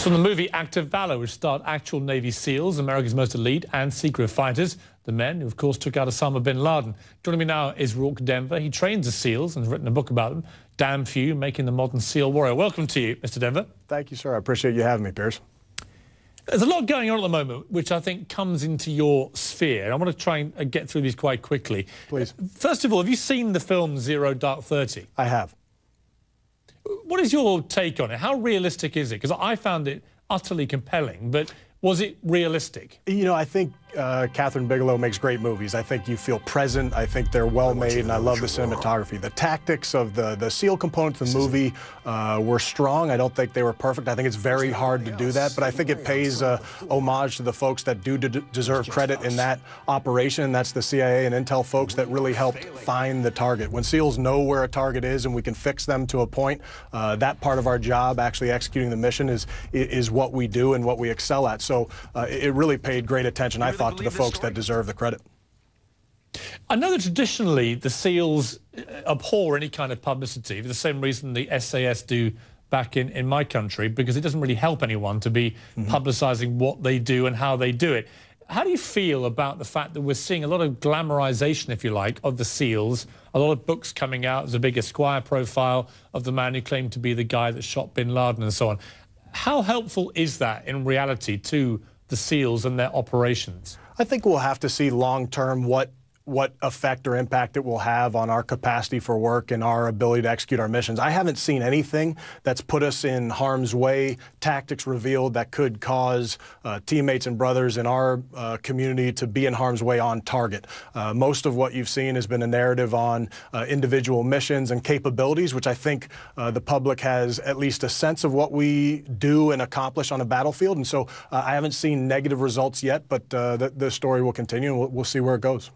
It's from the movie Act of Valor, which starred actual Navy SEALs, America's most elite and secret fighters, the men who, of course, took out Osama bin Laden. Joining me now is Rourke Denver. He trains the SEALs and has written a book about them, Damn Few, Making the Modern SEAL Warrior. Welcome to you, Mr. Denver. Thank you, sir. I appreciate you having me, Piers. There's a lot going on at the moment, which I think comes into your sphere. I want to try and get through these quite quickly. Please. First of all, have you seen the film Zero Dark 30? I have. What is your take on it? How realistic is it? Because I found it utterly compelling, but was it realistic? You know, I think Catherine Bigelow makes great movies. I think you feel present. I think they're well made, and I love the cinematography. The tactics of the SEAL components of the movie were strong. I don't think they were perfect. I think it's very hard to do that, but I think it pays homage to the folks that do deserve credit in that operation, and that's the CIA and Intel folks that really helped find the target. When SEALs know where a target is and we can fix them to a point, that part of our job, actually executing the mission, is what we do and what we excel at. So it really paid great attention, I thought, to the folks that deserve the credit. I know that traditionally the SEALs abhor any kind of publicity for the same reason the SAS do back in my country, because it doesn't really help anyone to be publicising what they do and how they do it. How do you feel about the fact that we're seeing a lot of glamorization, if you like, of the SEALs, a lot of books coming out, there's a big Esquire profile of the man who claimed to be the guy that shot bin Laden and so on. How helpful is that in reality to the SEALs and their operations? I think we'll have to see long-term what effect or impact it will have on our capacity for work and our ability to execute our missions. I haven't seen anything that's put us in harm's way, tactics revealed that could cause teammates and brothers in our community to be in harm's way on target. Most of what you've seen has been a narrative on individual missions and capabilities, which I think the public has at least a sense of what we do and accomplish on a battlefield. And so I haven't seen negative results yet, but the story will continue, and we'll see where it goes.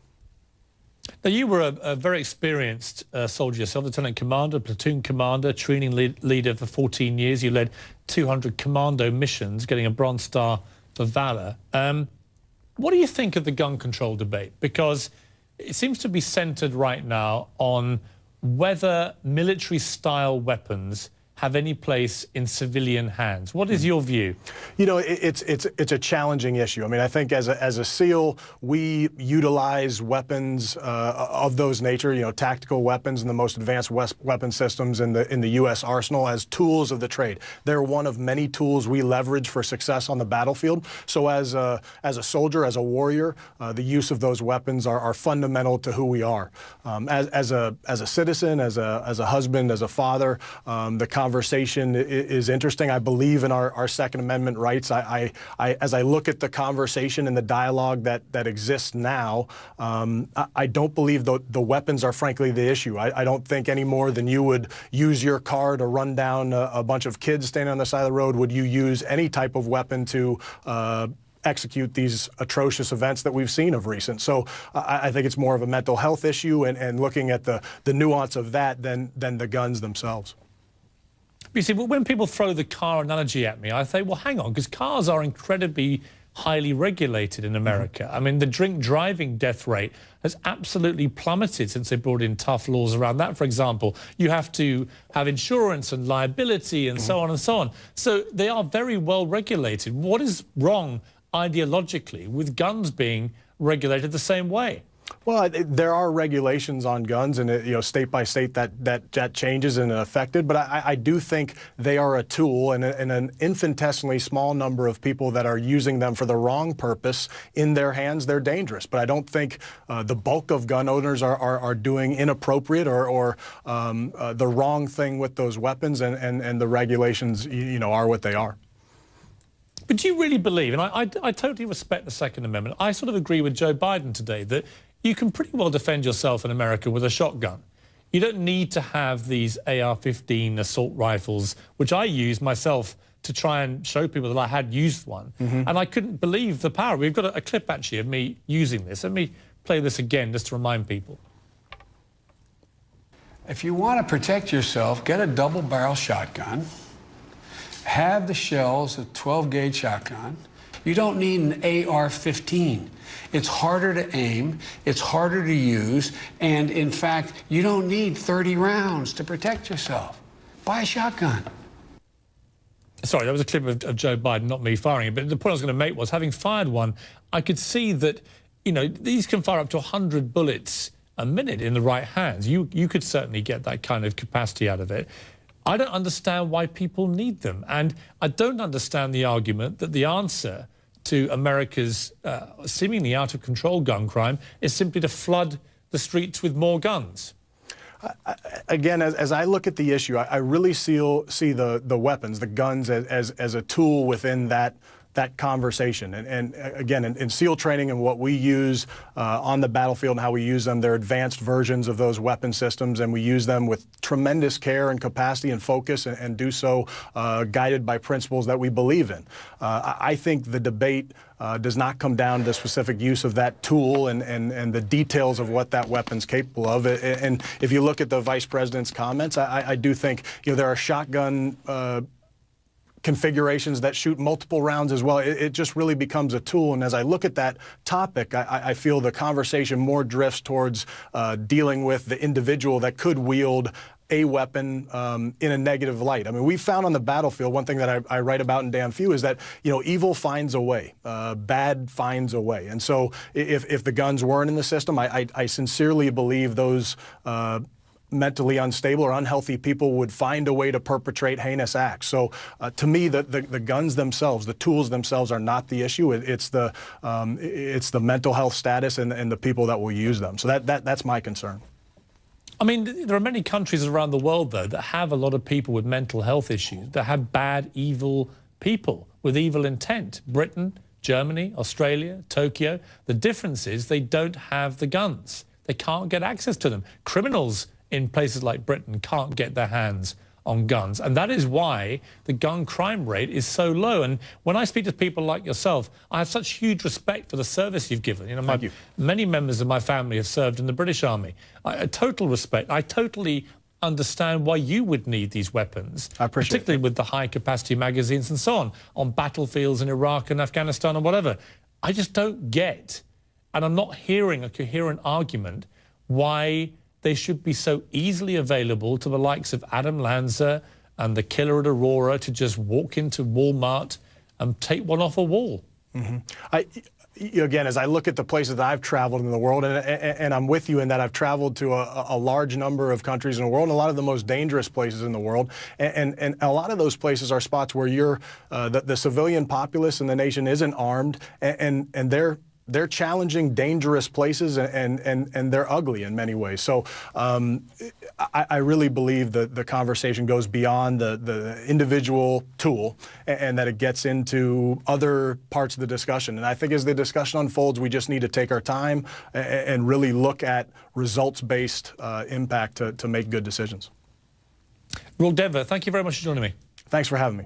Now, you were a very experienced soldier yourself, lieutenant commander, platoon commander, training leader for 14 years. You led 200 commando missions, getting a Bronze Star for Valor. What do you think of the gun control debate? Because it seems to be centred right now on whether military-style weapons have any place in civilian hands. What is your view? You know, it's a challenging issue. I mean, I think as a SEAL, we utilize weapons of those nature, you know, tactical weapons and the most advanced weapon systems in the U.S. arsenal as tools of the trade. They're one of many tools we leverage for success on the battlefield. So as a soldier, as a warrior, the use of those weapons are fundamental to who we are. As a citizen, as a husband, as a father, the conversation is interesting. I believe in our Second Amendment rights. As I look at the conversation and the dialogue that exists now, I don't believe the weapons are frankly the issue. I don't think any more than you would use your car to run down a bunch of kids standing on the side of the road would you use any type of weapon to execute these atrocious events that we've seen of recent. So I think it's more of a mental health issue and looking at the nuance of that than the guns themselves. You see, when people throw the car analogy at me, I say, well, hang on, because cars are incredibly highly regulated in America. I mean, the drink driving death rate has absolutely plummeted since they brought in tough laws around that. For example, you have to have insurance and liability and so on and so on. So they are very well regulated. What is wrong ideologically with guns being regulated the same way? Well, there are regulations on guns, and you know, state by state that changes and affected. But I do think they are a tool, and an infinitesimally small number of people that are using them for the wrong purpose in their hands, they're dangerous. But I don't think the bulk of gun owners are doing inappropriate or the wrong thing with those weapons, and the regulations, you know, are what they are. But do you really believe, and I totally respect the Second Amendment, I sort of agree with Joe Biden today that you can pretty well defend yourself in America with a shotgun. You don't need to have these AR-15 assault rifles, which I use myself to try and show people that I had used one. And I couldn't believe the power. We've got a clip, actually, of me using this. Let me play this again just to remind people. If you want to protect yourself, get a double-barrel shotgun. Have the shells, a 12-gauge shotgun. You don't need an AR-15. It's harder to aim, it's harder to use, and in fact, you don't need 30 rounds to protect yourself. Buy a shotgun. Sorry, that was a clip of Joe Biden, not me firing it. But the point I was going to make was, having fired one, I could see that, you know, these can fire up to 100 bullets a minute in the right hands. You could certainly get that kind of capacity out of it. I don't understand why people need them. And I don't understand the argument that the answer to America's seemingly out-of-control gun crime is simply to flood the streets with more guns. Again, as I look at the issue, I really see the weapons, the guns, as a tool within that conversation. And again, in SEAL training and what we use on the battlefield and how we use them, they're advanced versions of those weapon systems, and we use them with tremendous care and capacity and focus, and do so guided by principles that we believe in. I think the debate does not come down to the specific use of that tool and the details of what that weapon's capable of. And if you look at the Vice President's comments, I do think, you know, there are shotgun configurations that shoot multiple rounds as well. It just really becomes a tool. And as I look at that topic, I feel the conversation more drifts towards dealing with the individual that could wield a weapon in a negative light. I mean, we found on the battlefield, one thing that I write about in Damn Few is that, you know, evil finds a way, bad finds a way. And so if the guns weren't in the system, I sincerely believe those mentally unstable or unhealthy people would find a way to perpetrate heinous acts. So to me, the guns themselves, the tools themselves are not the issue. It's the mental health status and the people that will use them. So that's my concern. I mean, there are many countries around the world, though, that have a lot of people with mental health issues, that have bad, evil people with evil intent. Britain, Germany, Australia, Tokyo. The difference is they don't have the guns. They can't get access to them. Criminals in places like Britain can't get their hands on guns. And that is why the gun crime rate is so low. And when I speak to people like yourself, I have such huge respect for the service you've given. You know, many members of my family have served in the British Army. Total respect. I totally understand why you would need these weapons, I appreciate particularly with the high-capacity magazines and so on battlefields in Iraq and Afghanistan or whatever. I just don't get, and I'm not hearing a coherent argument, why they should be so easily available to the likes of Adam Lanza and the killer at Aurora to just walk into Walmart and take one off a wall. Mm-hmm. Again, as I look at the places that I've traveled in the world, and I'm with you in that I've traveled to a large number of countries in the world, and a lot of the most dangerous places in the world, and a lot of those places are spots where the civilian populace in the nation isn't armed, and they're challenging, dangerous places, and they're ugly in many ways. So I really believe that the conversation goes beyond the individual tool, and that it gets into other parts of the discussion. And I think as the discussion unfolds, we just need to take our time and really look at results-based impact to make good decisions. Roel Denver, thank you very much for joining me. Thanks for having me.